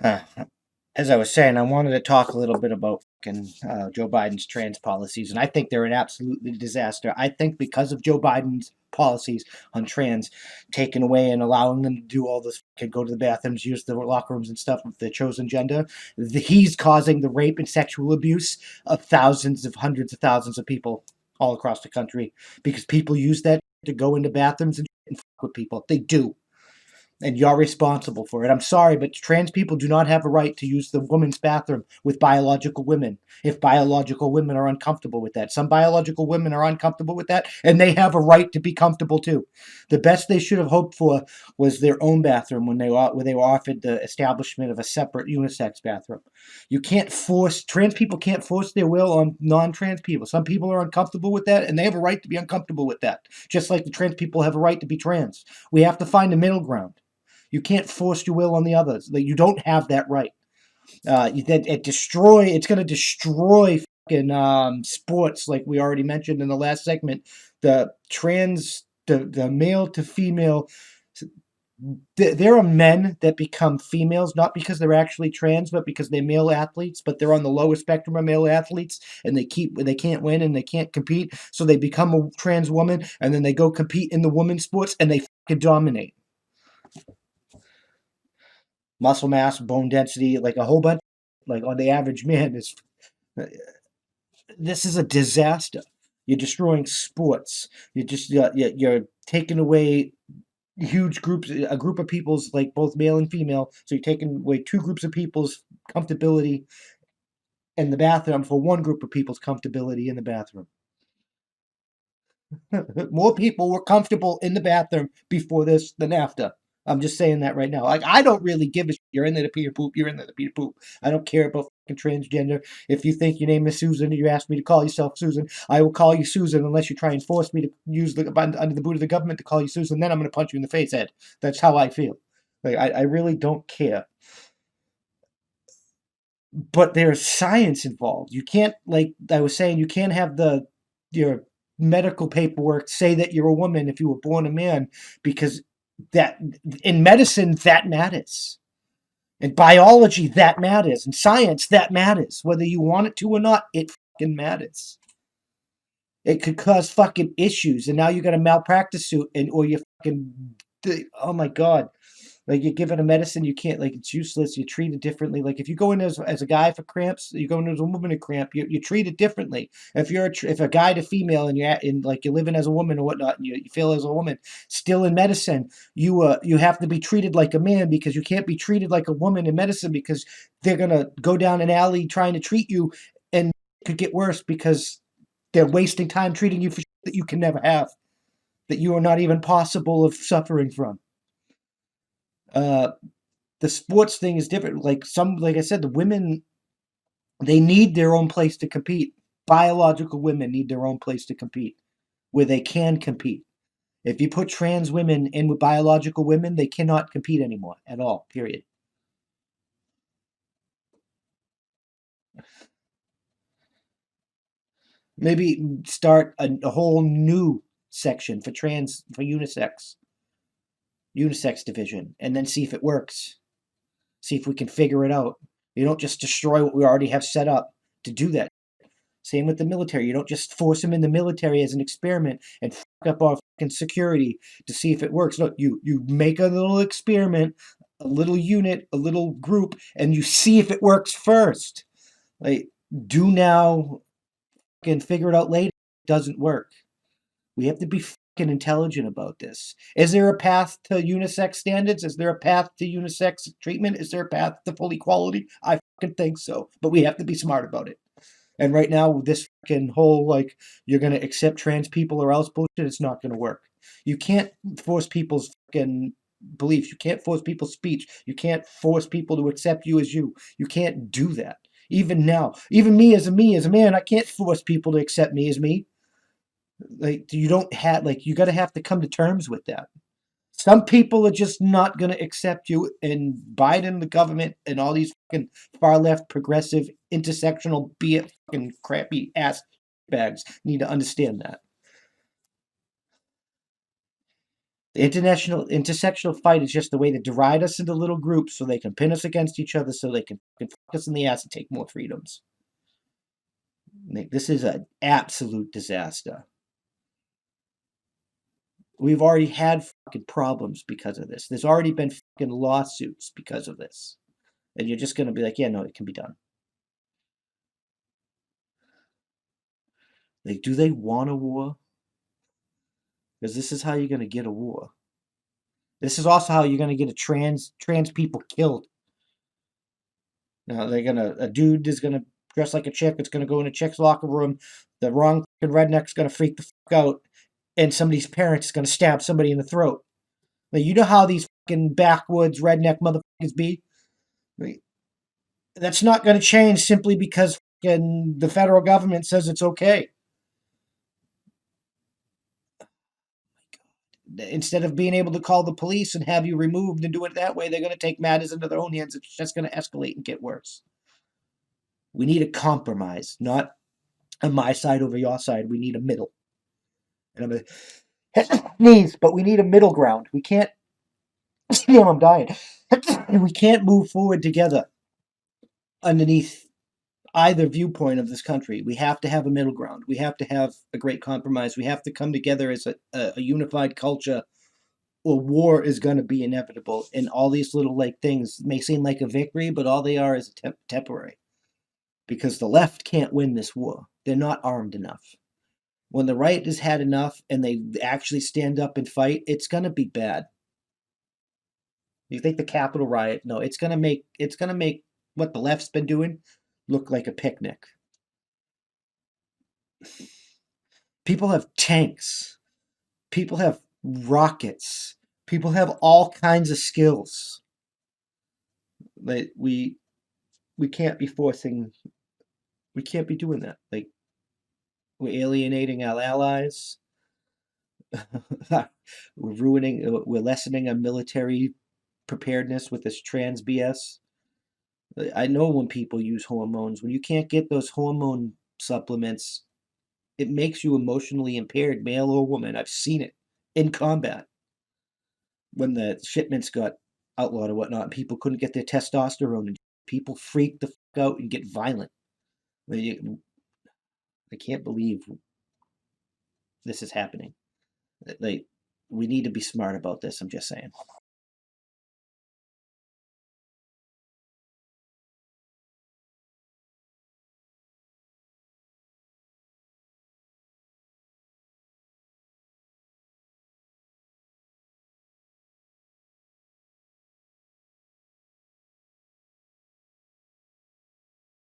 Uh, as I was saying, I wanted to talk a little bit about Joe Biden's trans policies, and I think they're an absolutely disaster. I think because of Joe Biden's policies on trans, taking away and allowing them to do all this, can go to the bathrooms, use the locker rooms and stuff with their chosen gender, he's causing the rape and sexual abuse of thousands of hundreds of thousands of people all across the country because people use that to go into bathrooms and fuck with people. They do, and you're responsible for it. I'm sorry, but trans people do not have a right to use the women's bathroom with biological women if biological women are uncomfortable with that. Some biological women are uncomfortable with that, and they have a right to be comfortable too. The best they should have hoped for was their own bathroom when they were offered the establishment of a separate unisex bathroom. You can't force trans people can't force their will on non-trans people. Some people are uncomfortable with that, and they have a right to be uncomfortable with that. Just like the trans people have a right to be trans. We have to find a middle ground. You can't force your will on the others. Like, you don't have that right. It's going to destroy fucking sports, like we already mentioned in the last segment. The male to female. There are men that become females not because they're actually trans, but because they're male athletes. But they're on the lower spectrum of male athletes, and they can't win and they can't compete, so they become a trans woman, and then they go compete in the women's sports, and they fucking dominate. Muscle mass, bone density, like a whole bunch, like on the average man is. This is a disaster. You're destroying sports. You're taking away huge groups, a group of people's, like both male and female. So you're taking away two groups of people's comfortability in the bathroom for one group of people's comfortability in the bathroom. More people were comfortable in the bathroom before this than after. I'm just saying that right now. Like, I don't really give a shit. You're in there to pee or poop. You're in there to pee or poop. I don't care about fucking transgender. If you think your name is Susan and you ask me to call yourself Susan, I will call you Susan unless you try and force me to use under the boot of the government to call you Susan. Then I'm going to punch you in the face, Ed. That's how I feel. Like, I really don't care. But there's science involved. You can't, like I was saying, you can't have your medical paperwork say that you're a woman if you were born a man, because that in medicine that matters. In biology that matters. In science that matters. Whether you want it to or not, it fucking matters. It could cause fucking issues, and now you got a malpractice suit, and or you fucking, oh my god. Like, you're given a medicine, you can't, like, it's useless. You're treated differently. Like, if you go in as a guy for cramps, you go in as a woman to cramp, you're treated differently. If a guy to female and you're living as a woman or whatnot, and you feel as a woman, still in medicine, you have to be treated like a man, because you can't be treated like a woman in medicine, because they're gonna go down an alley trying to treat you, and it could get worse because they're wasting time treating you for shit that you can never have, that you are not even possible of suffering from. Uh, the sports thing is different. Like I said, the women, they need their own place to compete. Biological women need their own place to compete, where they can compete. If you put trans women in with biological women, they cannot compete anymore at all. Period. Maybe start a whole new section for unisex division, and then see if it works. See if we can figure it out. You don't just destroy what we already have set up to do that. Same with the military. You don't just force them in the military as an experiment and fuck up our fucking security to see if it works. Look, you make a little experiment, a little unit, a little group, and you see if it works first. Like, do now and figure it out later. It doesn't work. We have to be fucking intelligent about this. Is there a path to unisex standards? Is there a path to unisex treatment? Is there a path to full equality? I fucking think so. But we have to be smart about it. And right now, this fucking whole, like, you're going to accept trans people or else bullshit, it's not going to work. You can't force people's fucking beliefs. You can't force people's speech. You can't force people to accept you as you. You can't do that. Even now, even me as a man, I can't force people to accept me as me. Like, you don't have, like, you got to have to come to terms with that. Some people are just not going to accept you, and Biden, the government, and all these fucking far left, progressive, intersectional, be it fucking crappy ass bags need to understand that. The international intersectional fight is just a way to divide us into little groups so they can pin us against each other so they can fuck us in the ass and take more freedoms. This is an absolute disaster. We've already had fucking problems because of this. There's already been fucking lawsuits because of this. And you're just going to be like, yeah, no, it can be done. Like, do they want a war? Because this is how you're going to get a war. This is also how you're going to get a trans people killed. Now a dude is gonna dress like a chick. It's gonna go in a chick's locker room. The wrong fucking redneck's gonna freak the fuck out, and somebody's parents is gonna stab somebody in the throat. Like, you know how these fucking backwoods redneck motherfuckers be. Like, that's not gonna change simply because fucking the federal government says it's okay. Instead of being able to call the police and have you removed and do it that way, they're gonna take matters into their own hands. It's just gonna escalate and get worse. We need a compromise, not a my side over your side. We need a middle. And I'm gonna sneeze, but we need a middle ground. We can't. Damn, I'm dying. We can't move forward together underneath either viewpoint of this country. We have to have a middle ground. We have to have a great compromise. We have to come together as a unified culture, or war is going to be inevitable. And all these little like things may seem like a victory, but all they are is temporary. Because the left can't win this war. They're not armed enough. When the right has had enough and they actually stand up and fight, it's going to be bad. You think the Capitol riot? No, it's gonna make what the left's been doing look like a picnic. People have tanks. People have rockets. People have all kinds of skills. Like we can't be forcing. We can't be doing that. Like, we're alienating our allies. We're lessening our military preparedness with this trans BS. I know when people use hormones, when you can't get those hormone supplements, it makes you emotionally impaired, male or woman. I've seen it in combat when the shipments got outlawed or whatnot, and people couldn't get their testosterone, and people freak the fuck out and get violent. I can't believe this is happening. Like, we need to be smart about this. I'm just saying.